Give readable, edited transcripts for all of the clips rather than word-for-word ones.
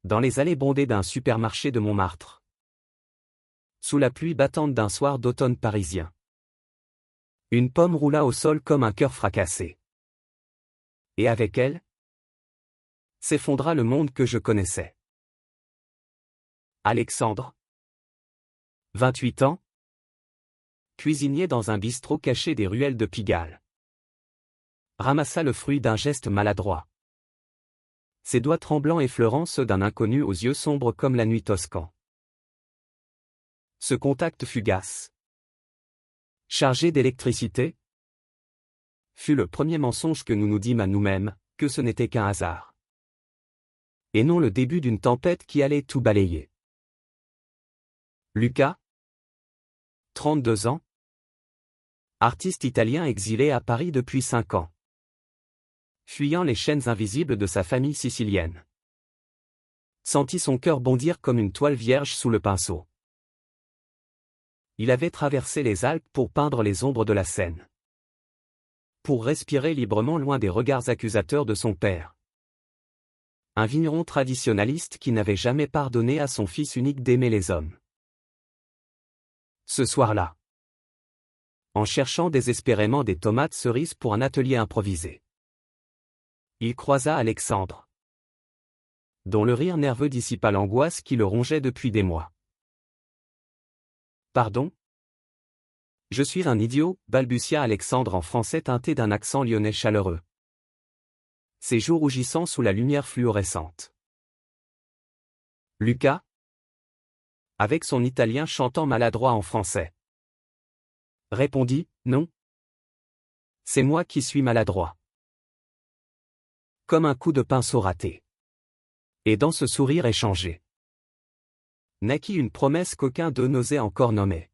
Dans les allées bondées d'un supermarché de Montmartre. Sous la pluie battante d'un soir d'automne parisien. Une pomme roula au sol comme un cœur fracassé. Et avec elle, s'effondra le monde que je connaissais. Alexandre. 28 ans. Cuisinier dans un bistrot caché des ruelles de Pigalle. Ramassa le fruit d'un geste maladroit. Ses doigts tremblants effleurant ceux d'un inconnu aux yeux sombres comme la nuit toscan. Ce contact fugace, chargé d'électricité, fut le premier mensonge que nous nous dîmes à nous-mêmes, que ce n'était qu'un hasard. Et non le début d'une tempête qui allait tout balayer. Luca, 32 ans. Artiste italien exilé à Paris depuis 5 ans. Fuyant les chaînes invisibles de sa famille sicilienne. Sentit son cœur bondir comme une toile vierge sous le pinceau. Il avait traversé les Alpes pour peindre les ombres de la Seine. Pour respirer librement loin des regards accusateurs de son père. Un vigneron traditionnaliste qui n'avait jamais pardonné à son fils unique d'aimer les hommes. Ce soir-là, en cherchant désespérément des tomates cerises pour un atelier improvisé, il croisa Alexandre, dont le rire nerveux dissipa l'angoisse qui le rongeait depuis des mois. « Pardon ? Je suis un idiot, balbutia Alexandre en français teinté d'un accent lyonnais chaleureux. Ses joues rougissant sous la lumière fluorescente. Luca, avec son italien chantant maladroit en français, répondit, non. C'est moi qui suis maladroit. Comme un coup de pinceau raté. Et dans ce sourire échangé, naquit une promesse qu'aucun d'eux n'osait encore nommer.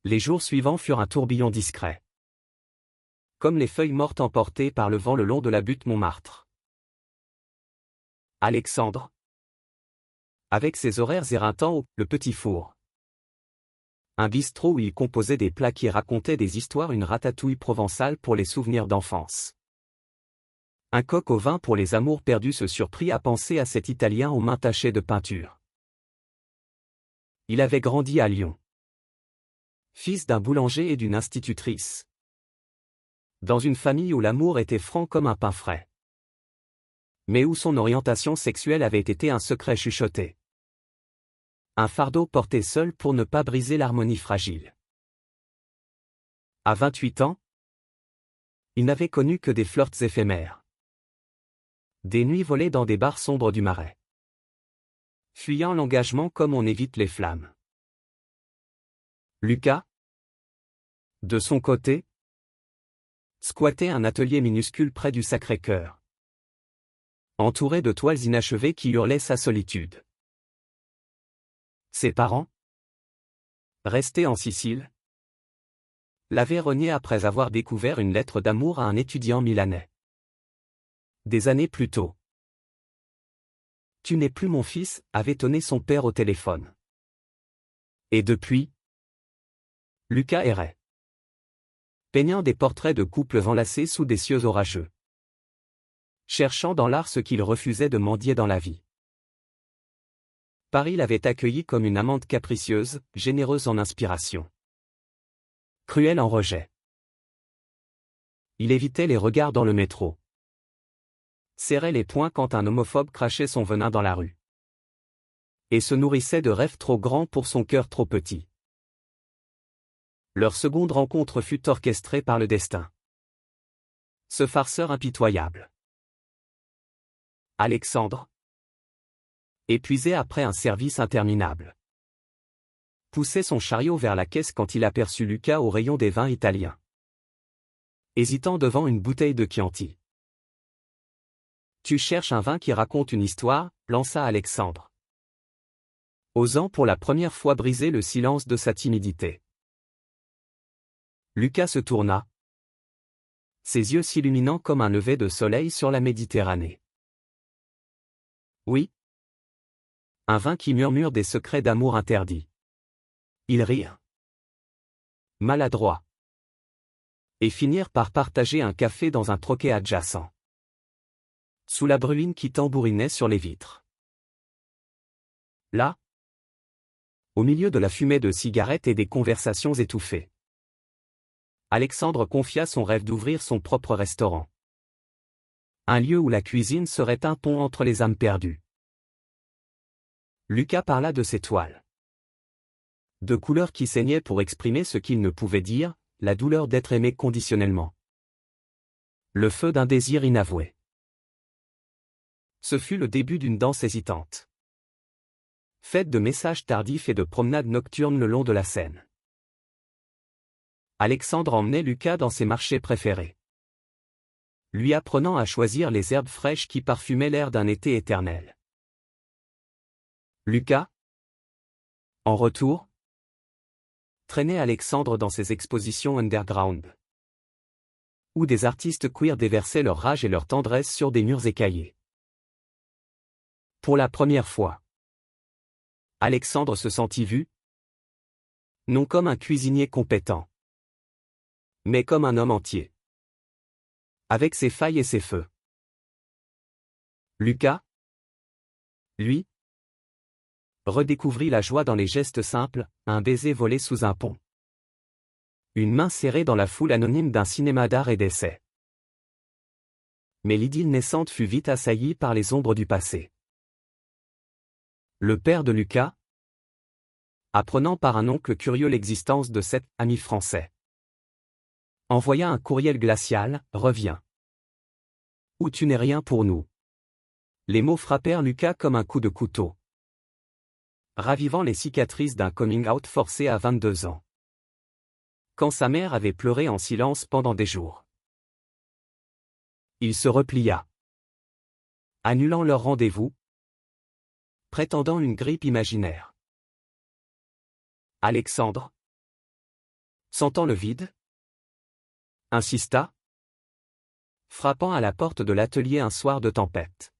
Les jours suivants furent un tourbillon discret. Comme les feuilles mortes emportées par le vent le long de la butte Montmartre. Alexandre, avec ses horaires éreintants au Le Petit Four. Un bistrot où il composait des plats qui racontaient des histoires, une ratatouille provençale pour les souvenirs d'enfance. Un coq au vin pour les amours perdus se surprit à penser à cet Italien aux mains tachées de peinture. Il avait grandi à Lyon. Fils d'un boulanger et d'une institutrice. Dans une famille où l'amour était franc comme un pain frais. Mais où son orientation sexuelle avait été un secret chuchoté. Un fardeau porté seul pour ne pas briser l'harmonie fragile. À 28 ans, il n'avait connu que des flirts éphémères. Des nuits volées dans des bars sombres du Marais. Fuyant l'engagement comme on évite les flammes. Luca, de son côté, squattait un atelier minuscule près du Sacré-Cœur. Entouré de toiles inachevées qui hurlaient sa solitude. Ses parents, restés en Sicile, l'avaient renié après avoir découvert une lettre d'amour à un étudiant milanais. Des années plus tôt. « Tu n'es plus mon fils », avait tonné son père au téléphone. Et depuis, Luca errait. Peignant des portraits de couples enlacés sous des cieux orageux. Cherchant dans l'art ce qu'il refusait de mendier dans la vie. Paris l'avait accueilli comme une amante capricieuse, généreuse en inspiration. Cruelle en rejet. Il évitait les regards dans le métro. Serrait les poings quand un homophobe crachait son venin dans la rue. Et se nourrissait de rêves trop grands pour son cœur trop petit. Leur seconde rencontre fut orchestrée par le destin. Ce farceur impitoyable. Alexandre, épuisé après un service interminable, poussait son chariot vers la caisse quand il aperçut Luca au rayon des vins italiens. Hésitant devant une bouteille de Chianti. « Tu cherches un vin qui raconte une histoire », lança Alexandre. Osant pour la première fois briser le silence de sa timidité. Luca se tourna. Ses yeux s'illuminant comme un lever de soleil sur la Méditerranée. Oui. Un vin qui murmure des secrets d'amour interdits. Ils rirent. Maladroits. Et finirent par partager un café dans un troquet adjacent. sous la bruine qui tambourinait sur les vitres. Là, au milieu de la fumée de cigarettes et des conversations étouffées, Alexandre confia son rêve d'ouvrir son propre restaurant. Un lieu où la cuisine serait un pont entre les âmes perdues. Lucas parla de ses toiles. De couleurs qui saignaient pour exprimer ce qu'il ne pouvait dire, la douleur d'être aimé conditionnellement. Le feu d'un désir inavoué. Ce fut le début d'une danse hésitante. Faite de messages tardifs et de promenades nocturnes le long de la Seine. Alexandre emmenait Lucas dans ses marchés préférés, lui apprenant à choisir les herbes fraîches qui parfumaient l'air d'un été éternel. Lucas, en retour, traînait Alexandre dans ses expositions underground, où des artistes queer déversaient leur rage et leur tendresse sur des murs écaillés. Pour la première fois, Alexandre se sentit vu, non comme un cuisinier compétent, mais comme un homme entier, avec ses failles et ses feux. Lucas, lui, redécouvrit la joie dans les gestes simples, un baiser volé sous un pont, une main serrée dans la foule anonyme d'un cinéma d'art et d'essai. Mais l'idylle naissante fut vite assaillie par les ombres du passé. Le père de Lucas, apprenant par un oncle curieux l'existence de cet ami français, envoya un courriel glacial, « Reviens. Ou tu n'es rien pour nous ». Les mots frappèrent Lucas comme un coup de couteau, ravivant les cicatrices d'un coming-out forcé à 22 ans. Quand sa mère avait pleuré en silence pendant des jours. Il se replia, annulant leur rendez-vous, prétendant une grippe imaginaire. Alexandre, sentant le vide, insista, frappant à la porte de l'atelier un soir de tempête.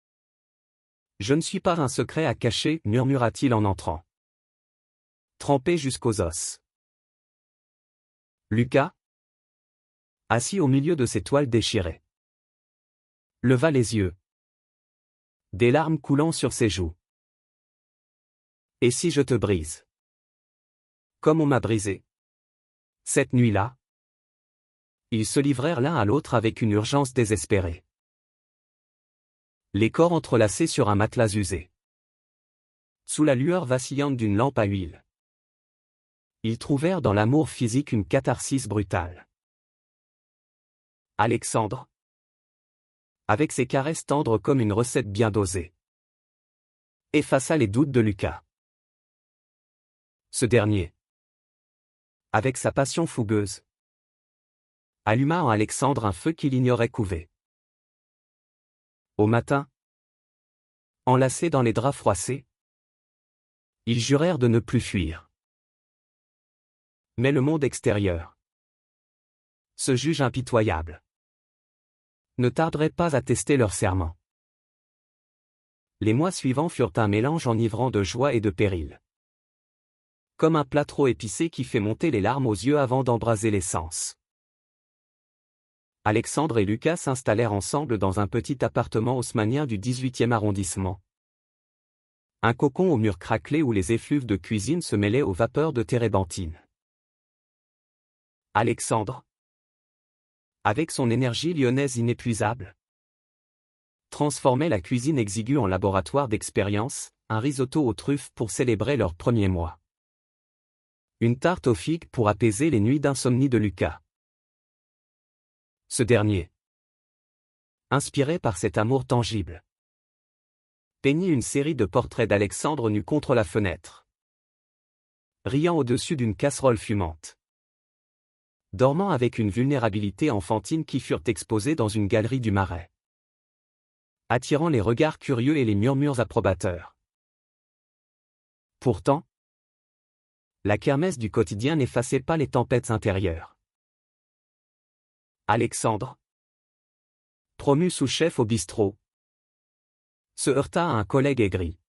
« Je ne suis pas un secret à cacher » murmura-t-il en entrant. Trempé jusqu'aux os. Lucas, assis au milieu de ses toiles déchirées, leva les yeux, des larmes coulant sur ses joues. « Et si je te brise ? Comme on m'a brisé. » Cette nuit-là, ils se livrèrent l'un à l'autre avec une urgence désespérée. Les corps entrelacés sur un matelas usé. Sous la lueur vacillante d'une lampe à huile. Ils trouvèrent dans l'amour physique une catharsis brutale. Alexandre, avec ses caresses tendres comme une recette bien dosée, effaça les doutes de Lucas. Ce dernier, avec sa passion fougueuse, alluma en Alexandre un feu qu'il ignorait couver. Au matin, enlacés dans les draps froissés, ils jurèrent de ne plus fuir. Mais le monde extérieur, ce juge impitoyable, ne tarderait pas à tester leur serment. Les mois suivants furent un mélange enivrant de joie et de péril. Comme un plat trop épicé qui fait monter les larmes aux yeux avant d'embraser les sens. Alexandre et Lucas s'installèrent ensemble dans un petit appartement haussmannien du 18e arrondissement. Un cocon aux murs craquelés où les effluves de cuisine se mêlaient aux vapeurs de térébenthine. Alexandre, avec son énergie lyonnaise inépuisable, transformait la cuisine exiguë en laboratoire d'expérience, un risotto aux truffes pour célébrer leur premier mois. Une tarte aux figues pour apaiser les nuits d'insomnie de Lucas. Ce dernier, inspiré par cet amour tangible, peignit une série de portraits d'Alexandre nu contre la fenêtre, riant au-dessus d'une casserole fumante, dormant avec une vulnérabilité enfantine qui furent exposés dans une galerie du Marais, attirant les regards curieux et les murmures approbateurs. Pourtant, la kermesse du quotidien n'effaçait pas les tempêtes intérieures. Alexandre, promu sous-chef au bistrot, se heurta à un collègue aigri.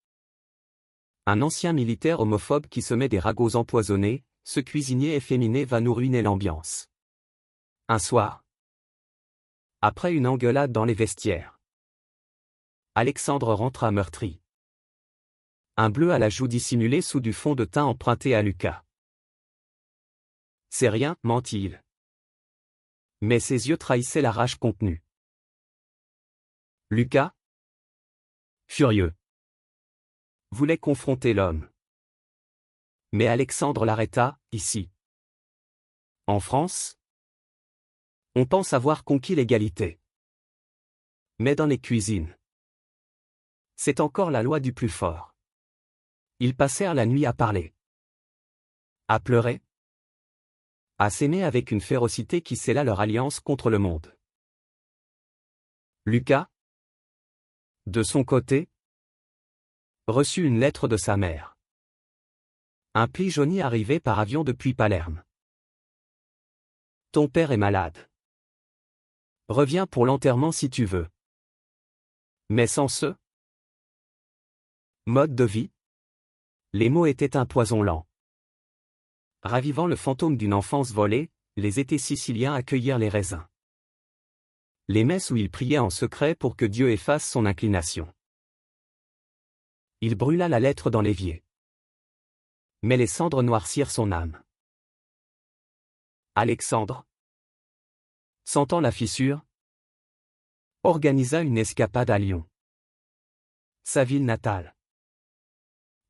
Un ancien militaire homophobe qui semait des ragots empoisonnés, ce cuisinier efféminé va nous ruiner l'ambiance. Un soir, après une engueulade dans les vestiaires, Alexandre rentra meurtri. Un bleu à la joue dissimulé sous du fond de teint emprunté à Lucas. C'est rien, ment-il. Mais ses yeux trahissaient la rage contenue. Lucas, furieux, voulait confronter l'homme. Mais Alexandre l'arrêta, ici. En France, on pense avoir conquis l'égalité. Mais dans les cuisines, c'est encore la loi du plus fort. Ils passèrent la nuit à parler, à pleurer, à s'aimer avec une férocité qui scella leur alliance contre le monde. Lucas, de son côté, reçut une lettre de sa mère. Un pli jauni arrivé par avion depuis Palerme. Ton père est malade. Reviens pour l'enterrement si tu veux. Mais sans ce mode de vie, les mots étaient un poison lent. Ravivant le fantôme d'une enfance volée, les étés siciliens accueillirent les raisins. Les messes où il priait en secret pour que Dieu efface son inclination. Il brûla la lettre dans l'évier. Mais les cendres noircirent son âme. Alexandre, sentant la fissure, organisa une escapade à Lyon, sa ville natale,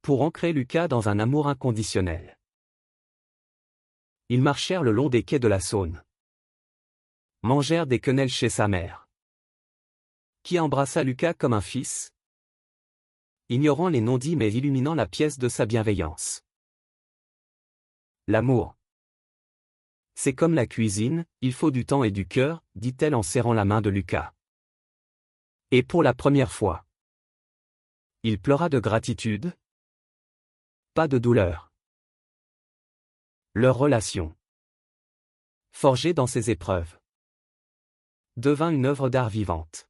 pour ancrer Lucas dans un amour inconditionnel. Ils marchèrent le long des quais de la Saône. Mangèrent des quenelles chez sa mère, qui embrassa Lucas comme un fils, ignorant les non-dits mais illuminant la pièce de sa bienveillance. L'amour, c'est comme la cuisine, il faut du temps et du cœur, dit-elle en serrant la main de Lucas. Et pour la première fois, il pleura de gratitude, pas de douleur. Leur relation, forgée dans ces épreuves, devint une œuvre d'art vivante.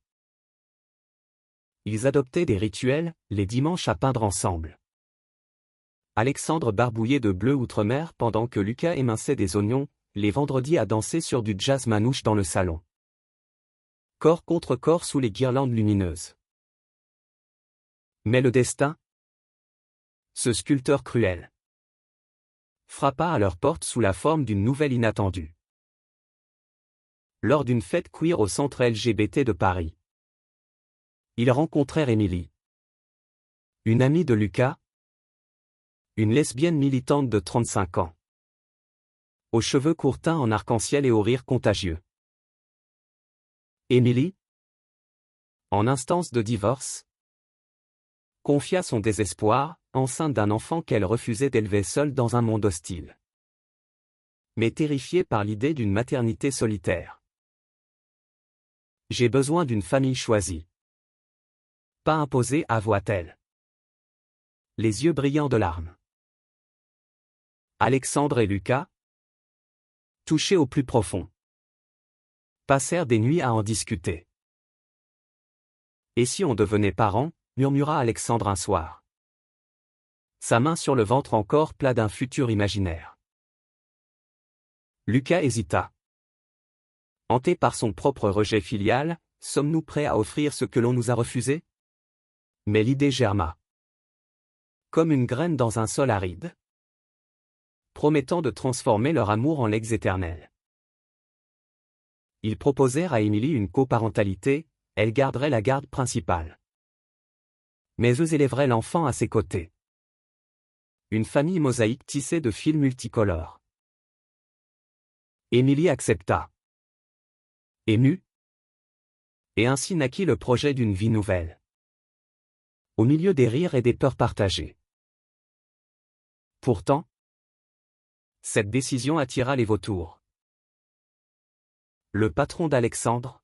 Ils adoptaient des rituels, les dimanches à peindre ensemble. Alexandre barbouillait de bleu outre-mer pendant que Lucas éminçait des oignons, les vendredis à danser sur du jazz manouche dans le salon. Corps contre corps sous les guirlandes lumineuses. Mais le destin, ce sculpteur cruel, frappa à leur porte sous la forme d'une nouvelle inattendue. Lors d'une fête queer au centre LGBT de Paris, ils rencontrèrent Émilie, une amie de Lucas, une lesbienne militante de 35 ans, aux cheveux courts teints en arc-en-ciel et au rire contagieux. Émilie, en instance de divorce, confia son désespoir, enceinte d'un enfant qu'elle refusait d'élever seule dans un monde hostile. Mais terrifiée par l'idée d'une maternité solitaire. J'ai besoin d'une famille choisie. Pas imposée, avoua-t-elle, les yeux brillants de larmes. Alexandre et Lucas, touchés au plus profond, passèrent des nuits à en discuter. Et si on devenait parents, murmura Alexandre un soir, sa main sur le ventre encore plat d'un futur imaginaire. Lucas hésita. Hanté par son propre rejet filial, sommes-nous prêts à offrir ce que l'on nous a refusé? Mais l'idée germa, comme une graine dans un sol aride, promettant de transformer leur amour en legs éternels. Ils proposèrent à Émilie une coparentalité, elle garderait la garde principale. Mais eux élèveraient l'enfant à ses côtés. Une famille mosaïque tissée de fils multicolores. Émilie accepta. Émue. Et ainsi naquit le projet d'une vie nouvelle. Au milieu des rires et des peurs partagées. Pourtant, cette décision attira les vautours. Le patron d'Alexandre,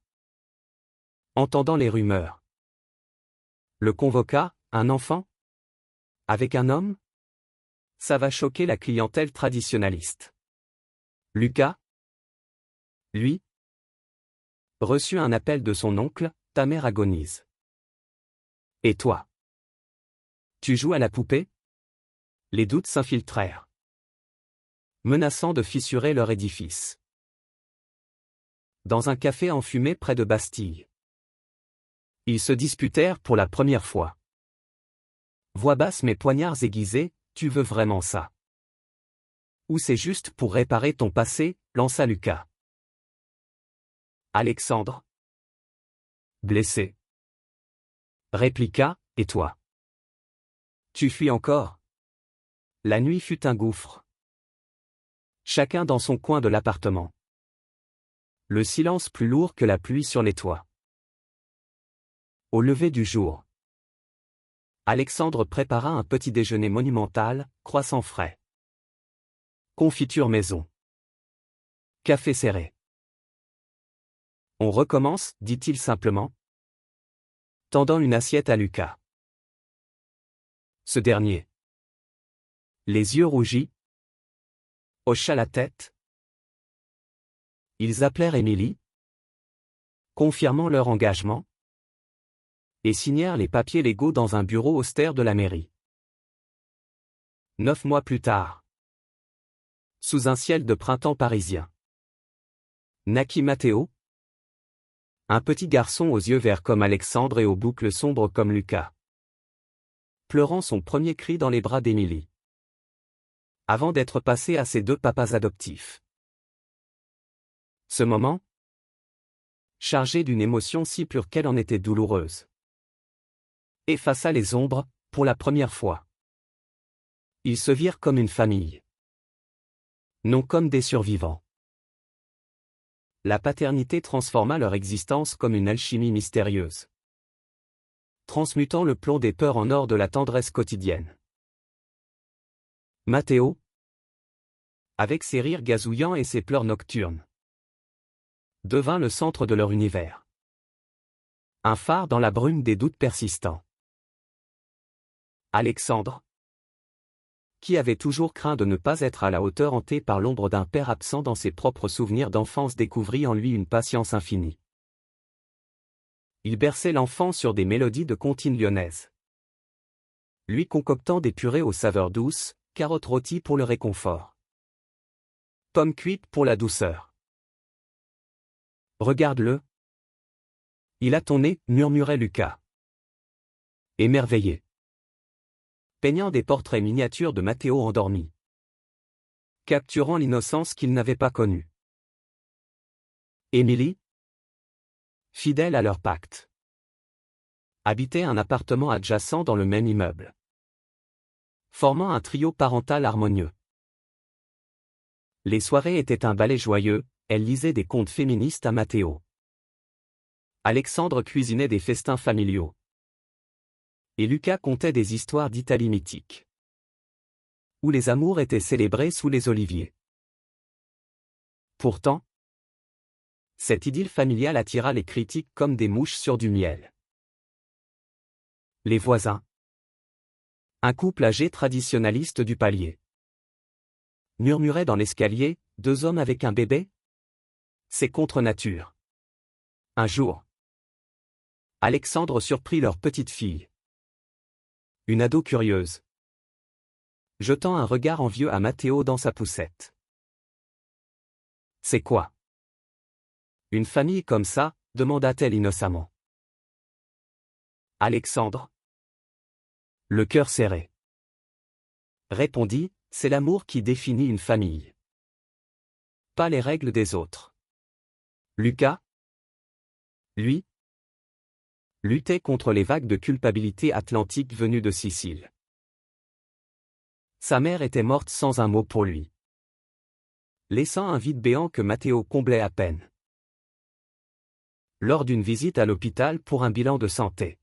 entendant les rumeurs, le convoqua, un enfant? Avec un homme? Ça va choquer la clientèle traditionnaliste. Lucas, lui, reçut un appel de son oncle, ta mère agonise. Et toi? Tu joues à la poupée? Les doutes s'infiltrèrent, menaçant de fissurer leur édifice. Dans un café enfumé près de Bastille, Ils se disputèrent pour la première fois. Voix basse mais poignards aiguisés, tu veux vraiment ça? Ou c'est juste pour réparer ton passé, lança Lucas. Alexandre, blessé, répliqua, et toi? Tu fuis encore? La nuit fut un gouffre. Chacun dans son coin de l'appartement. Le silence plus lourd que la pluie sur les toits. Au lever du jour, Alexandre prépara un petit déjeuner monumental, croissant frais, confiture maison, café serré. On recommence, dit-il simplement, tendant une assiette à Lucas. Ce dernier, les yeux rougis, hocha la tête. Ils appelèrent Émilie, confirmant leur engagement, et signèrent les papiers légaux dans un bureau austère de la mairie. 9 mois plus tard, sous un ciel de printemps parisien, naquit Matteo, un petit garçon aux yeux verts comme Alexandre et aux boucles sombres comme Lucas, pleurant son premier cri dans les bras d'Émilie, avant d'être passé à ses deux papas adoptifs. Ce moment, chargé d'une émotion si pure qu'elle en était douloureuse, effaça les ombres, pour la première fois. Ils se virent comme une famille, non comme des survivants. La paternité transforma leur existence comme une alchimie mystérieuse, transmutant le plomb des peurs en or de la tendresse quotidienne. Matteo, avec ses rires gazouillants et ses pleurs nocturnes, devint le centre de leur univers. Un phare dans la brume des doutes persistants. Alexandre, qui avait toujours craint de ne pas être à la hauteur, hanté par l'ombre d'un père absent dans ses propres souvenirs d'enfance, découvrit en lui une patience infinie. Il berçait l'enfant sur des mélodies de comptines lyonnaises, lui concoctant des purées aux saveurs douces, carottes rôties pour le réconfort, pommes cuites pour la douceur. Regarde-le. Il a ton nez, murmurait Lucas, émerveillé, peignant des portraits miniatures de Matteo endormi, capturant l'innocence qu'il n'avait pas connue. Émilie, fidèle à leur pacte, habitait un appartement adjacent dans le même immeuble, formant un trio parental harmonieux. Les soirées étaient un ballet joyeux, elle lisait des contes féministes à Matteo. Alexandre cuisinait des festins familiaux. Et Lucas contait des histoires d'Italie mythique, où les amours étaient célébrés sous les oliviers. Pourtant, cette idylle familiale attira les critiques comme des mouches sur du miel. Les voisins, un couple âgé traditionnaliste du palier, murmuraient dans l'escalier, 2 hommes avec un bébé? C'est contre nature. Un jour, Alexandre surprit leur petite fille, une ado curieuse, jetant un regard envieux à Matteo dans sa poussette. C'est quoi? Une famille comme ça, demanda-t-elle innocemment. Alexandre, le cœur serré, répondit, c'est l'amour qui définit une famille, pas les règles des autres. Lucas, lui, luttait contre les vagues de culpabilité atlantique venues de Sicile. Sa mère était morte sans un mot pour lui, laissant un vide béant que Matteo comblait à peine. Lors d'une visite à l'hôpital pour un bilan de santé,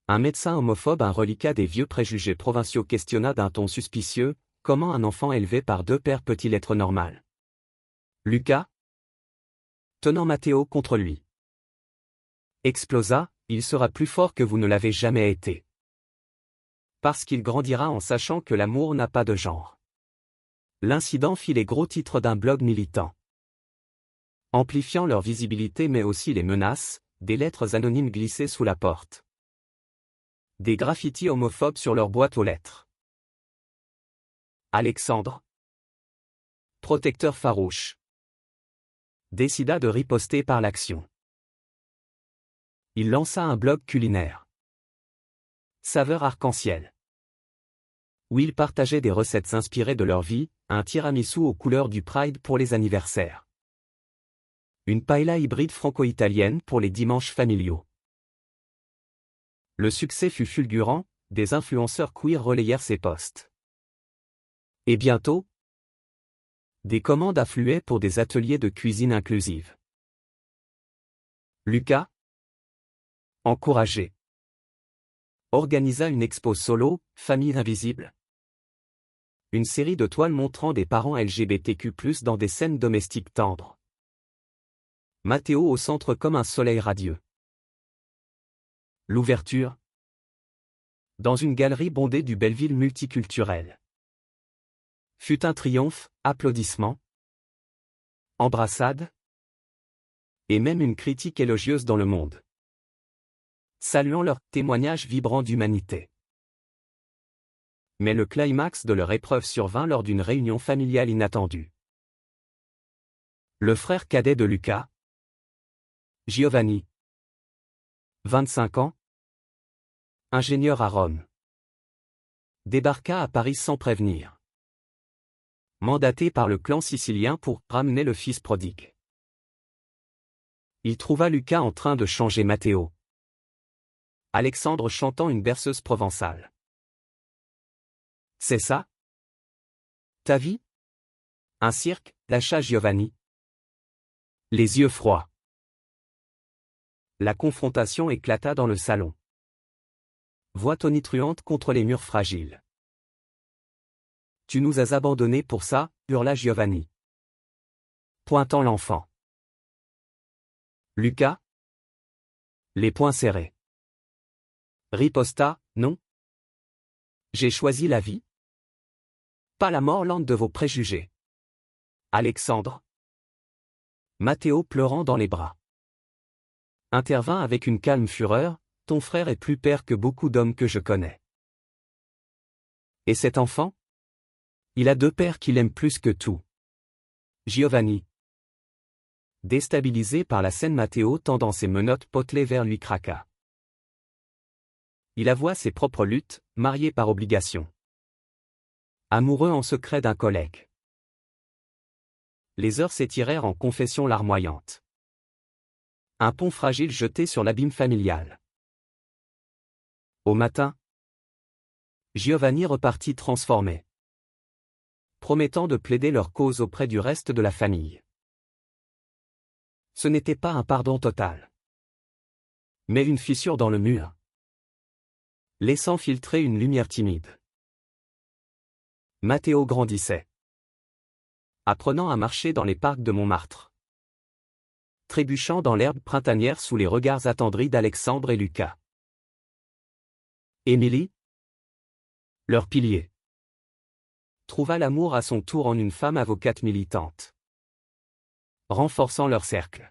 un médecin homophobe, un reliquat des vieux préjugés provinciaux, questionna d'un ton suspicieux, comment un enfant élevé par 2 pères peut-il être normal? Lucas, tenant Matteo contre lui, explosa, il sera plus fort que vous ne l'avez jamais été. Parce qu'il grandira en sachant que l'amour n'a pas de genre. L'incident fit les gros titres d'un blog militant, amplifiant leur visibilité mais aussi les menaces, des lettres anonymes glissées sous la porte, des graffitis homophobes sur leur boîte aux lettres. Alexandre, protecteur farouche, décida de riposter par l'action. Il lança un blog culinaire. Saveur arc-en-ciel. Où il partageait des recettes inspirées de leur vie, un tiramisu aux couleurs du Pride pour les anniversaires. Une paella hybride franco-italienne pour les dimanches familiaux. Le succès fut fulgurant, des influenceurs queer relayèrent ses posts. Et bientôt, des commandes affluaient pour des ateliers de cuisine inclusive. Lucas, encouragé, organisa une expo solo, Famille invisible. Une série de toiles montrant des parents LGBTQ+, dans des scènes domestiques tendres. Mathéo au centre comme un soleil radieux. L'ouverture. Dans une galerie bondée du Belleville multiculturel. Fut un triomphe, applaudissements, embrassades, et même une critique élogieuse dans le monde. Saluant leur témoignage vibrant d'humanité. Mais le climax de leur épreuve survint lors d'une réunion familiale inattendue. Le frère cadet de Lucas, Giovanni, 25 ans, ingénieur à Rome, débarqua à Paris sans prévenir. Mandaté par le clan sicilien pour ramener le fils prodigue. Il trouva Lucas en train de changer Mathéo. Alexandre chantant une berceuse provençale. C'est ça? Ta vie? Un cirque, lâcha Giovanni. Les yeux froids. La confrontation éclata dans le salon. Voix tonitruante contre les murs fragiles. Tu nous as abandonnés pour ça, hurla Giovanni. Pointant l'enfant. Lucas? Les poings serrés. Riposta, non. J'ai choisi la vie. Pas la mort lente de vos préjugés. Alexandre. Mathéo pleurant dans les bras. Intervint avec une calme fureur, ton frère est plus père que beaucoup d'hommes que je connais. Et cet enfant? Il a deux pères qu'il aime plus que tout. Giovanni. Déstabilisé par la scène, Mathéo tendant ses menottes potelées vers lui craqua. Il avoua ses propres luttes, marié par obligation. Amoureux en secret d'un collègue. Les heures s'étirèrent en confessions larmoyantes. Un pont fragile jeté sur l'abîme familial. Au matin, Giovanni repartit transformé, promettant de plaider leur cause auprès du reste de la famille. Ce n'était pas un pardon total, mais une fissure dans le mur, laissant filtrer une lumière timide. Mathéo grandissait, apprenant à marcher dans les parcs de Montmartre, trébuchant dans l'herbe printanière sous les regards attendris d'Alexandre et Lucas. Émilie, leur pilier, trouva l'amour à son tour en une femme avocate militante, renforçant leur cercle.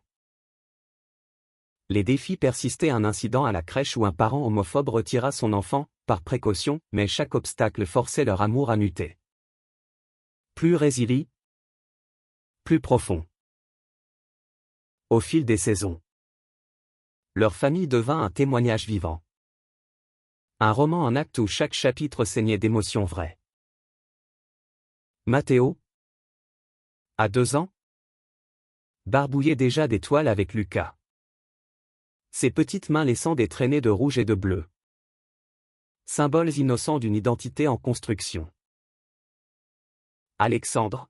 Les défis persistaient, un incident à la crèche où un parent homophobe retira son enfant, par précaution, mais chaque obstacle forçait leur amour à muter. Plus résilient, plus profond. Au fil des saisons, leur famille devint un témoignage vivant. Un roman en acte où chaque chapitre saignait d'émotions vraies. Mathéo, à 2 ans, barbouillait déjà des toiles avec Lucas. Ses petites mains laissant des traînées de rouge et de bleu. Symboles innocents d'une identité en construction. Alexandre,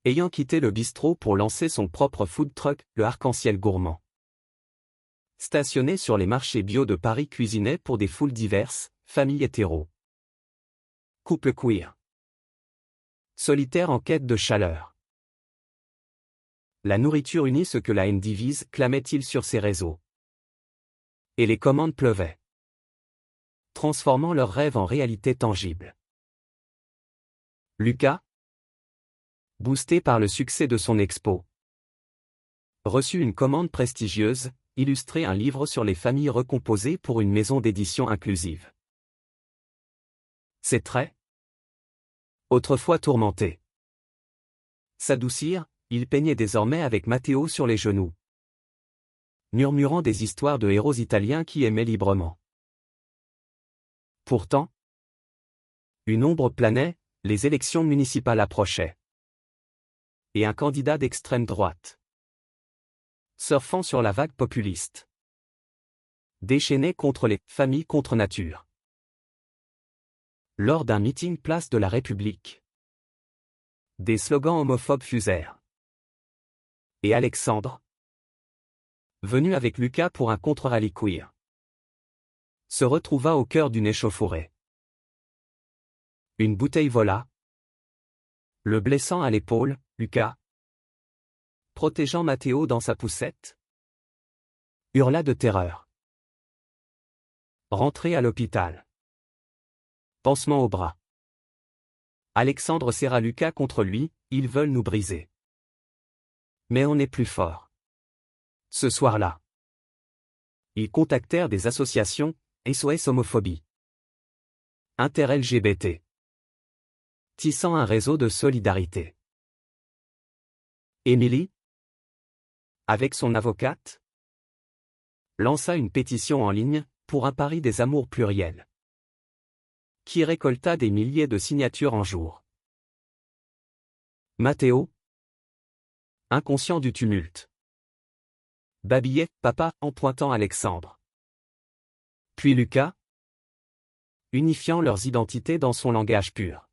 ayant quitté le bistrot pour lancer son propre food truck, le Arc-en-Ciel Gourmand. Stationné sur les marchés bio de Paris, cuisinait pour des foules diverses, familles hétéros. Couple queer. Solitaire en quête de chaleur. La nourriture unit ce que la haine divise, clamait-il sur ses réseaux. Et les commandes pleuvaient, transformant leurs rêves en réalité tangible. Lucas, boosté par le succès de son expo, reçut une commande prestigieuse, illustrer un livre sur les familles recomposées pour une maison d'édition inclusive. Ses traits, autrefois tourmentés, s'adoucirent, il peignait désormais avec Mathéo sur les genoux. murmurant des histoires de héros italiens qui aimaient librement. Pourtant, une ombre planait, les élections municipales approchaient. Et un candidat d'extrême droite, surfant sur la vague populiste, déchaîné contre les familles contre nature. Lors d'un meeting place de la République, des slogans homophobes fusèrent. Et Alexandre, venu avec Lucas pour un contre-rallye queer, se retrouva au cœur d'une échauffourée. Une bouteille vola, le blessant à l'épaule, Lucas, protégeant Matteo dans sa poussette, hurla de terreur. Rentré à l'hôpital. Pansement au bras. Alexandre serra Lucas contre lui, ils veulent nous briser. Mais on est plus fort. Ce soir-là, ils contactèrent des associations, SOS Homophobie, Inter-LGBT, tissant un réseau de solidarité. Émilie, avec son avocate, lança une pétition en ligne pour un pari des amours pluriels, qui récolta des milliers de signatures en jour. Matteo, inconscient du tumulte, babillait « papa » en pointant Alexandre. Puis Lucas, unifiant leurs identités dans son langage pur.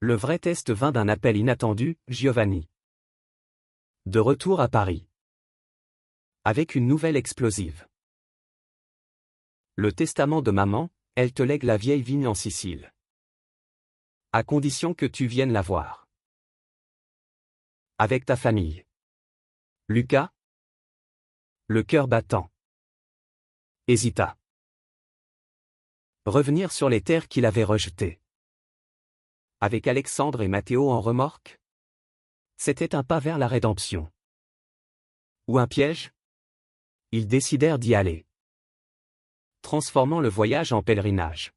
Le vrai test vint d'un appel inattendu, Giovanni. De retour à Paris. Avec une nouvelle explosive. Le testament de maman, elle te lègue la vieille vigne en Sicile. À condition que tu viennes la voir. Avec ta famille. Lucas, le cœur battant, hésita. Revenir sur les terres qu'il avait rejetées. Avec Alexandre et Matteo en remorque. C'était un pas vers la rédemption. Ou un piège? Ils décidèrent d'y aller. Transformant le voyage en pèlerinage.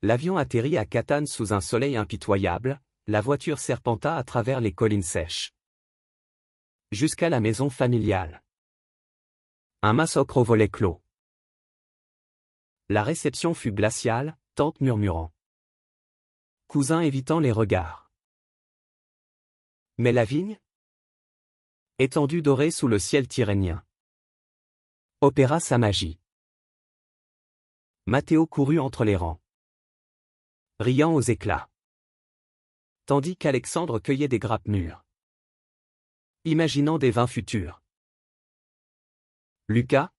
L'avion atterrit à Catane sous un soleil impitoyable, la voiture serpenta à travers les collines sèches. Jusqu'à la maison familiale. Un massacre au volet clos. La réception fut glaciale, tante murmurant. Cousin évitant les regards. Mais la vigne? Étendue dorée sous le ciel tyrrhénien. Opéra sa magie. Matteo courut entre les rangs, riant aux éclats. Tandis qu'Alexandre cueillait des grappes mûres, imaginant des vins futurs. Lucas,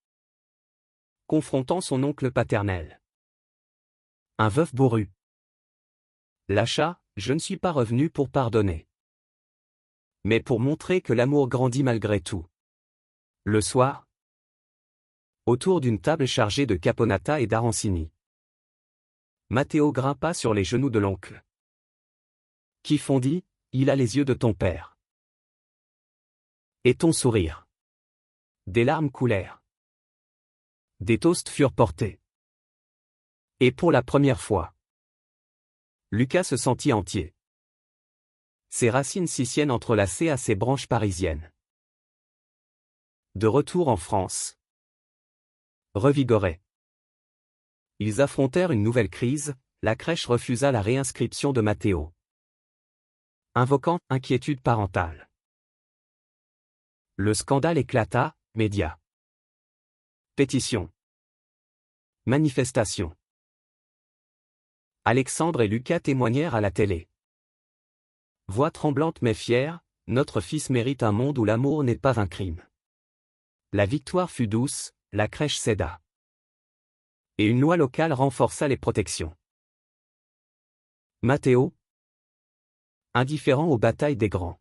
confrontant son oncle paternel. Un veuf bourru. Lâcha, je ne suis pas revenu pour pardonner, mais pour montrer que l'amour grandit malgré tout. Le soir, autour d'une table chargée de caponata et d'arancini, Matteo grimpa sur les genoux de l'oncle. Qui fondit, il a les yeux de ton père. Et ton sourire. Des larmes coulèrent. Des toasts furent portés. Et pour la première fois, Lucas se sentit entier. Ses racines siciliennes entrelacées à ses branches parisiennes. De retour en France, revigorés, ils affrontèrent une nouvelle crise, la crèche refusa la réinscription de Matteo, invoquant inquiétude parentale. Le scandale éclata, médias. Pétition. Manifestation. Alexandre et Lucas témoignèrent à la télé. Voix tremblante mais fière, notre fils mérite un monde où l'amour n'est pas un crime. La victoire fut douce, la crèche céda. Et une loi locale renforça les protections. Matteo, indifférent aux batailles des grands,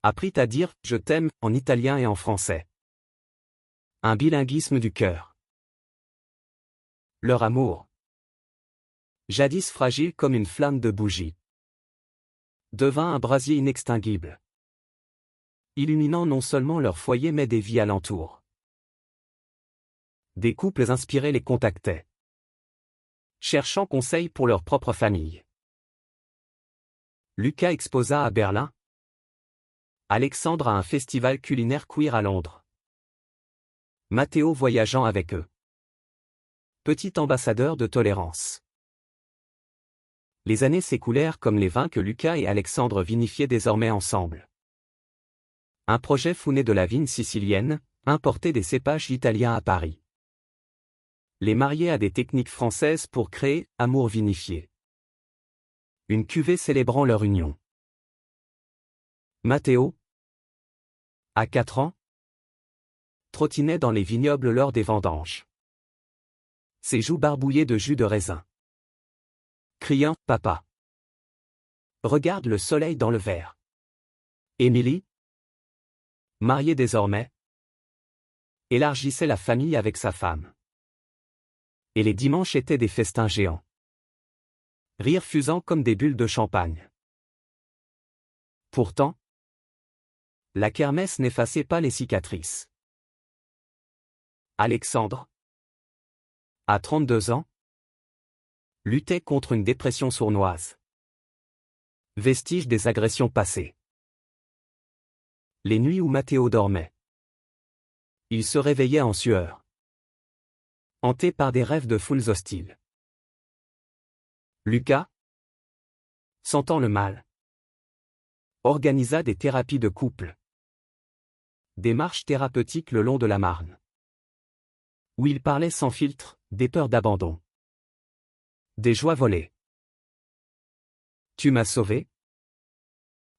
apprit à dire « je t'aime » en italien et en français. Un bilinguisme du cœur. Leur amour, jadis fragile comme une flamme de bougie, devint un brasier inextinguible, illuminant non seulement leur foyer mais des vies alentour. Des couples inspirés les contactaient, cherchant conseil pour leur propre famille. Lucas exposa à Berlin, Alexandre à un festival culinaire queer à Londres. Matteo voyageant avec eux. Petit ambassadeur de tolérance. Les années s'écoulèrent comme les vins que Lucas et Alexandre vinifiaient désormais ensemble. Un projet fou né de la vigne sicilienne, importer des cépages italiens à Paris. Les marier à des techniques françaises pour créer Amour vinifié. Une cuvée célébrant leur union. Matteo, à 4 ans, trottinait dans les vignobles lors des vendanges. Ses joues barbouillées de jus de raisin. Criant « Papa !» Regarde le soleil dans le verre. Émilie, mariée désormais, élargissait la famille avec sa femme. Et les dimanches étaient des festins géants. Rires fusant comme des bulles de champagne. Pourtant, la kermesse n'effaçait pas les cicatrices. Alexandre, à 32 ans, luttait contre une dépression sournoise. Vestige des agressions passées. Les nuits où Matteo dormait, il se réveillait en sueur, hanté par des rêves de foules hostiles. Lucas, sentant le mal, organisa des thérapies de couple. Des marches thérapeutiques le long de la Marne. Où il parlait sans filtre, des peurs d'abandon. Des joies volées. Tu m'as sauvé?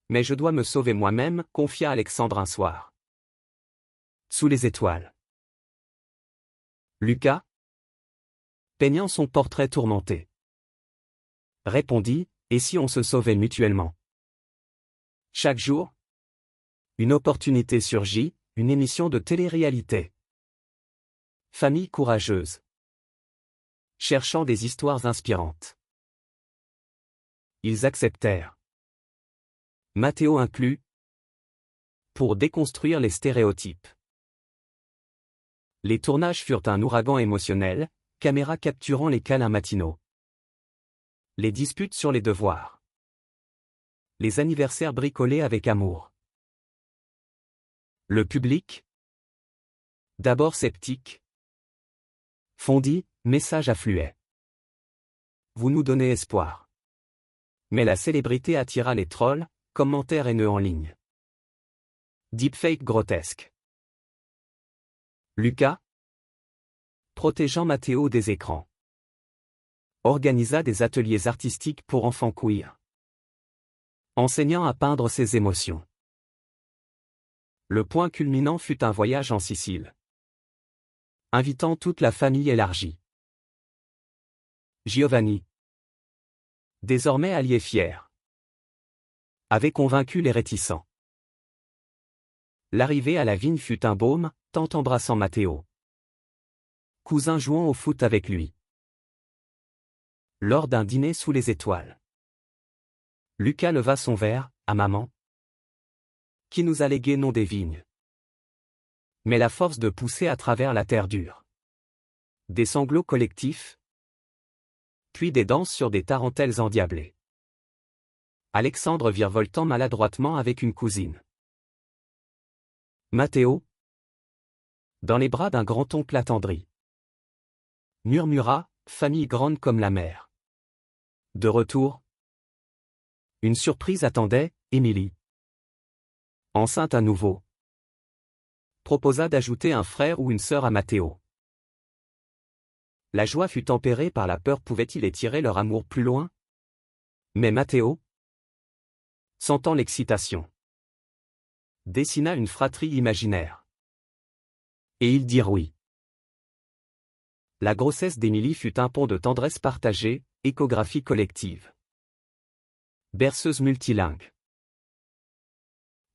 Mais je dois me sauver moi-même, confia Alexandre un soir. Sous les étoiles. Lucas, peignant son portrait tourmenté, répondit, et si on se sauvait mutuellement? Chaque jour, une opportunité surgit, une émission de télé-réalité. Famille courageuse. Cherchant des histoires inspirantes. Ils acceptèrent. Matteo inclus. Pour déconstruire les stéréotypes. Les tournages furent un ouragan émotionnel, caméra capturant les câlins matinaux. Les disputes sur les devoirs. Les anniversaires bricolés avec amour. Le public, d'abord sceptique, fondit, message affluait. Vous nous donnez espoir. Mais la célébrité attira les trolls, commentaires haineux en ligne. Deepfake grotesque. Lucas, protégeant Matteo des écrans, organisa des ateliers artistiques pour enfants queer. Enseignant à peindre ses émotions. Le point culminant fut un voyage en Sicile. Invitant toute la famille élargie. Giovanni, désormais allié fier, avait convaincu les réticents. L'arrivée à la vigne fut un baume, tant embrassant Matteo. Cousin jouant au foot avec lui. Lors d'un dîner sous les étoiles. Lucas leva son verre, à maman. Qui nous a légué non des vignes. Mais la force de pousser à travers la terre dure. Des sanglots collectifs. Puis des danses sur des tarentelles endiablées. Alexandre virevoltant maladroitement avec une cousine. Matteo, dans les bras d'un grand-oncle attendri, murmura, famille grande comme la mer. De retour, une surprise attendait, Émilie. Enceinte à nouveau. Proposa d'ajouter un frère ou une sœur à Matteo. La joie fut tempérée par la peur, pouvait-il étirer leur amour plus loin? Mais Matteo, sentant l'excitation, dessina une fratrie imaginaire. Et ils dirent oui. La grossesse d'Émilie fut un pont de tendresse partagée, échographie collective. Berceuse multilingue.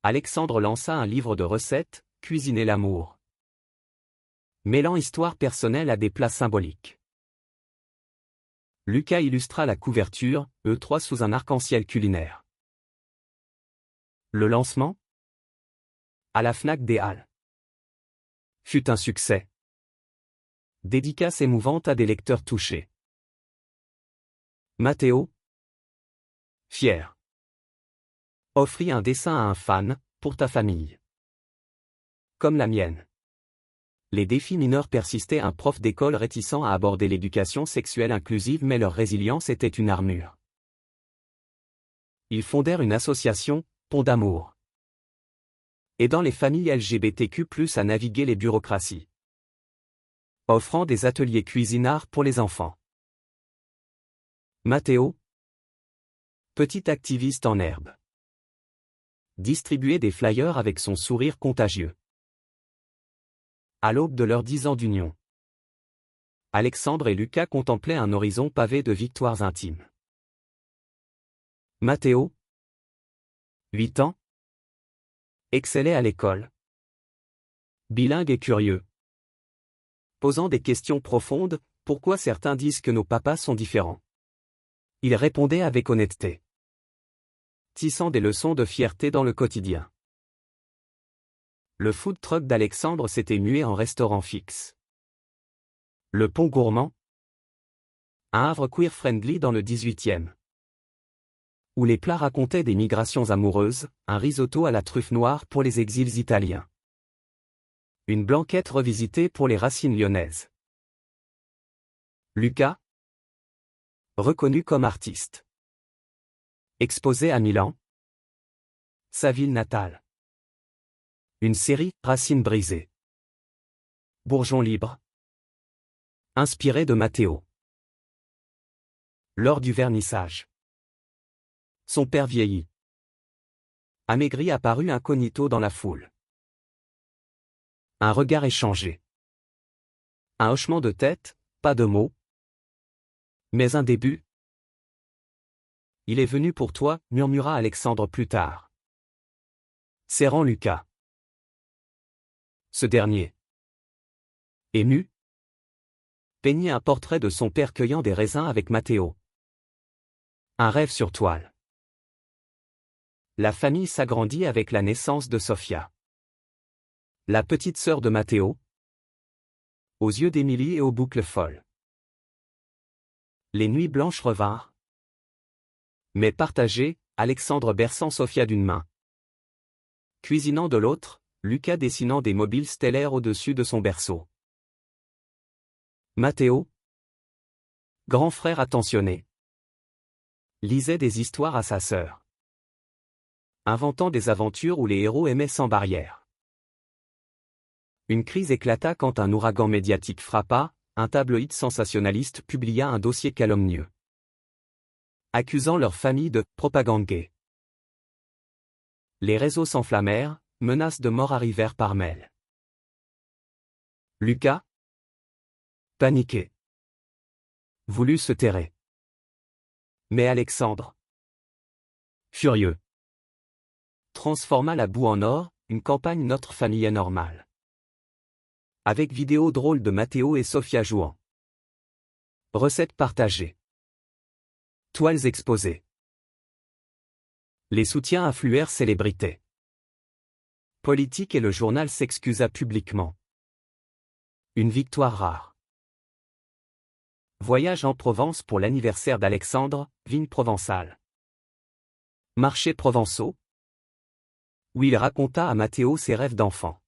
Alexandre lança un livre de recettes, Cuisiner l'amour. Mêlant histoire personnelle à des plats symboliques. Lucas illustra la couverture, E3 sous un arc-en-ciel culinaire. Le lancement, à la Fnac des Halles, fut un succès. Dédicace émouvante à des lecteurs touchés. Matteo, fier, offrit un dessin à un fan, pour ta famille. Comme la mienne. Les défis mineurs persistaient, un prof d'école réticent à aborder l'éducation sexuelle inclusive, mais leur résilience était une armure. Ils fondèrent une association, Pont d'amour, aidant les familles LGBTQ+ à naviguer les bureaucraties, offrant des ateliers cuisinards pour les enfants. Mathéo, petit activiste en herbe, distribuait des flyers avec son sourire contagieux. À l'aube de leurs 10 ans d'union, Alexandre et Lucas contemplaient un horizon pavé de victoires intimes. Mathéo, 8 ans, excellait à l'école. Bilingue et curieux. Posant des questions profondes, pourquoi certains disent que nos papas sont différents? Il répondait avec honnêteté, tissant des leçons de fierté dans le quotidien. Le food truck d'Alexandre s'était mué en restaurant fixe. Le Pont Gourmand, un havre queer-friendly dans le 18e. Où les plats racontaient des migrations amoureuses, un risotto à la truffe noire pour les exils italiens. Une blanquette revisitée pour les racines lyonnaises. Lucas, reconnu comme artiste. Exposé à Milan, sa ville natale. Une série, Racines brisées. Bourgeon libre. Inspiré de Mathéo. Lors du vernissage. Son père vieilli. Amaigri apparut incognito dans la foule. Un regard échangé. Un hochement de tête, pas de mots. Mais un début. Il est venu pour toi, murmura Alexandre plus tard, serrant Lucas. Ce dernier, ému, peignit un portrait de son père cueillant des raisins avec Mathéo. Un rêve sur toile. La famille s'agrandit avec la naissance de Sophia, la petite sœur de Mathéo, aux yeux d'Émilie et aux boucles folles. Les nuits blanches revinrent. Mais partagées, Alexandre berçant Sophia d'une main, cuisinant de l'autre, Lucas dessinant des mobiles stellaires au-dessus de son berceau. Mathéo, grand frère attentionné, lisait des histoires à sa sœur, inventant des aventures où les héros aimaient sans barrière. Une crise éclata quand un ouragan médiatique frappa, un tabloïd sensationnaliste publia un dossier calomnieux, accusant leur famille de « propagande gay ». Les réseaux s'enflammèrent, menaces de mort arrivèrent par mail. Lucas, paniqué, voulut se terrer. Mais Alexandre, furieux, transforma la boue en or, une campagne Notre famille est normale. Avec vidéos drôles de Mathéo et Sophia jouant. Recettes partagées. Toiles exposées. Les soutiens affluèrent célébrités. Politique et le journal s'excusa publiquement. Une victoire rare. Voyage en Provence pour l'anniversaire d'Alexandre, vignes provençales. Marchés provençaux, où il raconta à Mathéo ses rêves d'enfant.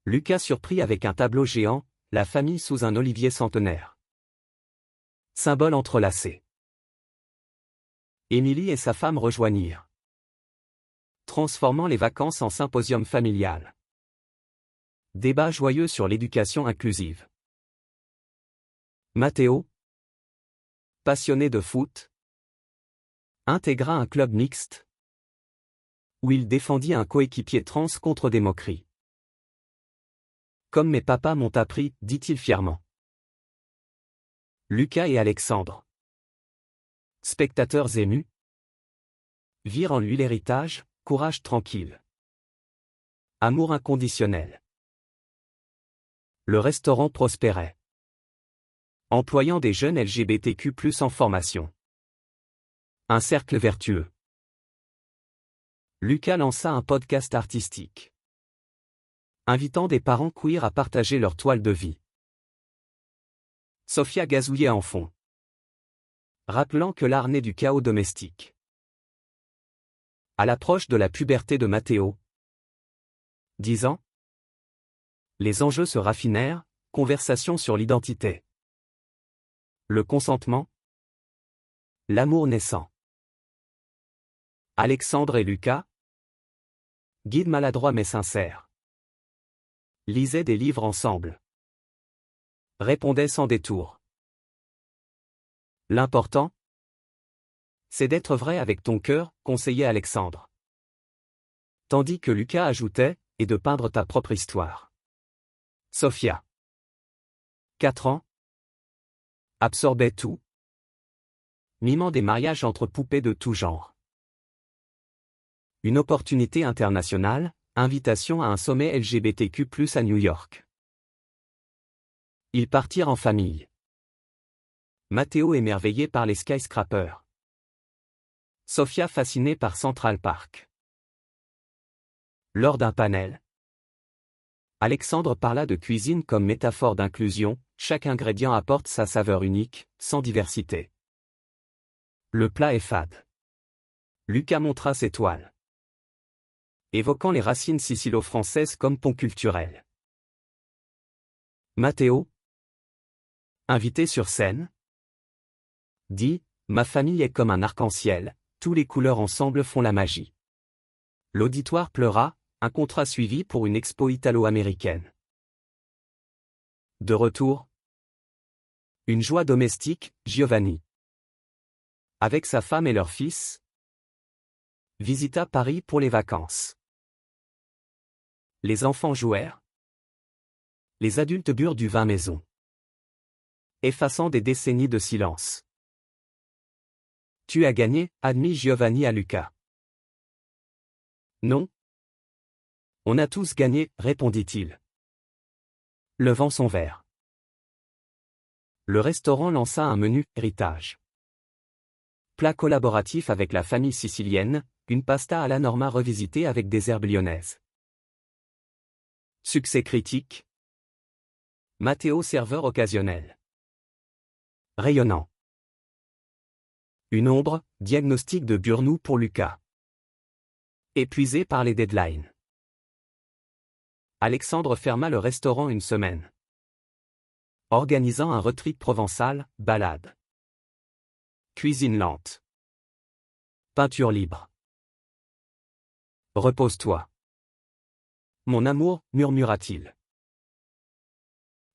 Lucas surpris avec un tableau géant, la famille sous un olivier centenaire. Symbole entrelacé. Émilie et sa femme rejoignirent, transformant les vacances en symposium familial. Débat joyeux sur l'éducation inclusive. Mathéo, passionné de foot, intégra un club mixte, où il défendit un coéquipier trans contre des moqueries. Comme mes papas m'ont appris, dit-il fièrement. Lucas et Alexandre, spectateurs émus, virent en lui l'héritage, courage tranquille. Amour inconditionnel. Le restaurant prospérait, employant des jeunes LGBTQ+ en formation. Un cercle vertueux. Lucas lança un podcast artistique, invitant des parents queer à partager leur toile de vie. Sophia gazouillait en fond, rappelant que l'art naît du chaos domestique. À l'approche de la puberté de Matteo. 10 ans. Les enjeux se raffinèrent, conversation sur l'identité. Le consentement. L'amour naissant. Alexandre et Lucas. Guide maladroit mais sincère. Lisaient des livres ensemble. Répondaient sans détour. L'important, c'est d'être vrai avec ton cœur, conseillait Alexandre. Tandis que Lucas ajoutait, et de peindre ta propre histoire. Sophia. 4 ans. Absorbait tout. Mimant des mariages entre poupées de tout genre. Une opportunité internationale, invitation à un sommet LGBTQ+ à New York. Ils partirent en famille. Matteo émerveillé par les skyscrapers. Sophia fascinée par Central Park. Lors d'un panel, Alexandre parla de cuisine comme métaphore d'inclusion, chaque ingrédient apporte sa saveur unique, sans diversité. Le plat est fade. Lucas montra ses toiles, évoquant les racines sicilo-françaises comme pont culturel. Matteo, invité sur scène, dit « Ma famille est comme un arc-en-ciel, tous les couleurs ensemble font la magie ». L'auditoire pleura, un contrat suivi pour une expo italo-américaine. De retour, une joie domestique, Giovanni, avec sa femme et leur fils, visita Paris pour les vacances. Les enfants jouèrent. Les adultes burent du vin maison, effaçant des décennies de silence. Tu as gagné, admit Giovanni à Lucas. Non. On a tous gagné, répondit-il, levant son verre. Le restaurant lança un menu héritage. Plat collaboratif avec la famille sicilienne, une pasta à la Norma revisitée avec des herbes lyonnaises. Succès critique. Matteo serveur occasionnel. Rayonnant. Une ombre, diagnostic de Burnout pour Lucas. Épuisé par les deadlines. Alexandre ferma le restaurant une semaine. Organisant un retreat provençal, balade. Cuisine lente. Peinture libre. Repose-toi. Mon amour, murmura-t-il.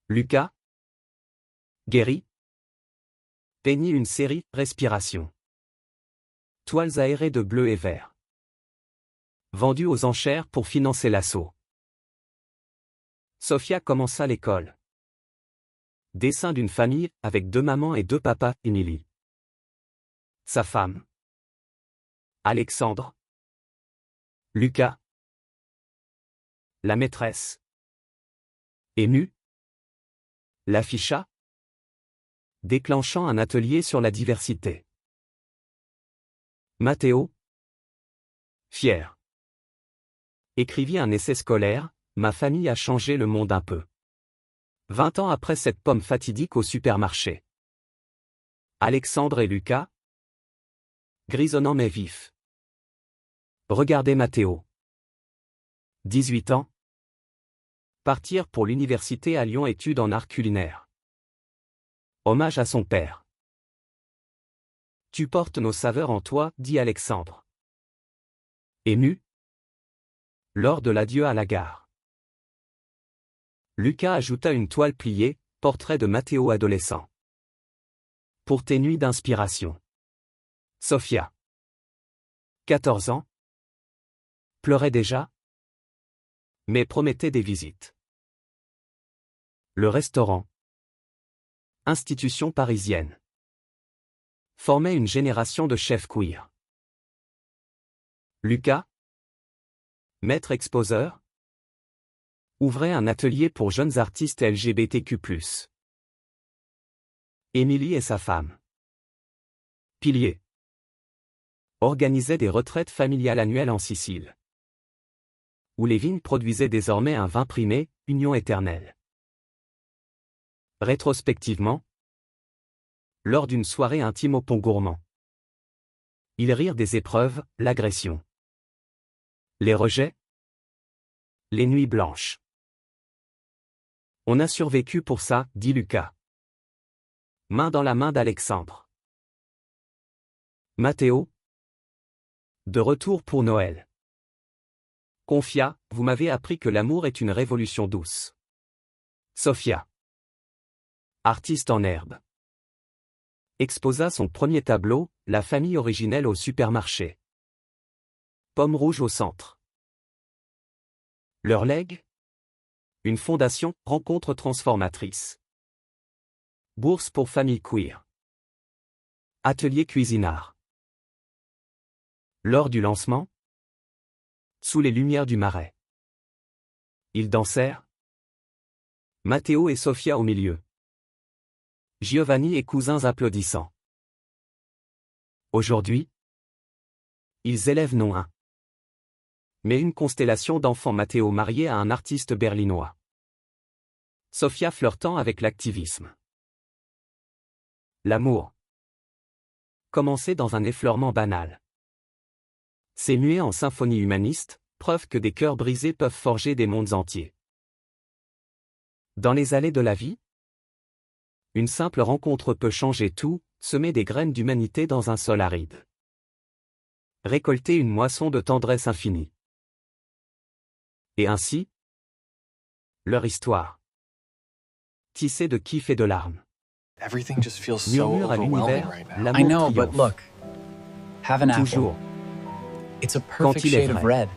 Lucas. Guéri. Peignit une série, respiration. Toiles aérées de bleu et vert. Vendues aux enchères pour financer l'assaut. Sophia commença l'école. Dessin d'une famille, avec 2 mamans et 2 papas, Émilie. Sa femme. Alexandre. Lucas. La maîtresse. Ému. L'afficha. Déclenchant un atelier sur la diversité. Matteo. Fier. Écrivit un essai scolaire, Ma famille a changé le monde un peu. 20 ans après cette pomme fatidique au supermarché. Alexandre et Lucas. Grisonnant mais vif. Regardez Matteo. 18 ans. Partir pour l'université à Lyon, études en art culinaire. Hommage à son père. Tu portes nos saveurs en toi, dit Alexandre. Ému. Lors de l'adieu à la gare. Lucas ajouta une toile pliée, portrait de Matteo adolescent. Pour tes nuits d'inspiration. Sophia. 14 ans. Pleurait déjà, mais promettait des visites. Le restaurant. Institution parisienne. Formait une génération de chefs queer. Lucas. Maître exposeur. Ouvrait un atelier pour jeunes artistes LGBTQ+. Émilie et sa femme. Pilier. Organisait des retraites familiales annuelles en Sicile. Où les vignes produisaient désormais un vin primé, Union éternelle. Rétrospectivement. Lors d'une soirée intime au Pont Gourmand. Ils rirent des épreuves, l'agression. Les rejets. Les nuits blanches. On a survécu pour ça, dit Lucas. Main dans la main d'Alexandre. Mathéo. De retour pour Noël. Confia, vous m'avez appris que l'amour est une révolution douce. Sophia. Artiste en herbe. Exposa son premier tableau, La famille originelle au supermarché. Pomme rouge au centre. Leur legs. Une fondation, rencontre transformatrice. Bourse pour famille queer. Atelier cuisinard. Lors du lancement. Sous les lumières du Marais. Ils dansèrent. Mathéo et Sophia au milieu. Giovanni et cousins applaudissant. Aujourd'hui, ils élèvent non un, mais une constellation d'enfants. Mathéo marié à un artiste berlinois. Sophia flirtant avec l'activisme. L'amour. Commencé dans un effleurement banal. C'est muet en symphonie humaniste, preuve que des cœurs brisés peuvent forger des mondes entiers. Dans les allées de la vie, une simple rencontre peut changer tout, semer des graines d'humanité dans un sol aride. Récolter une moisson de tendresse infinie. Et ainsi, leur histoire. Tissée de kiff et de larmes. Everything just feels so Murmure à overwhelming l'univers, right now. I l'amour know, but triomphe. look. Have an apple. Toujours. It's a Quand perfect il est shade of vrai. red.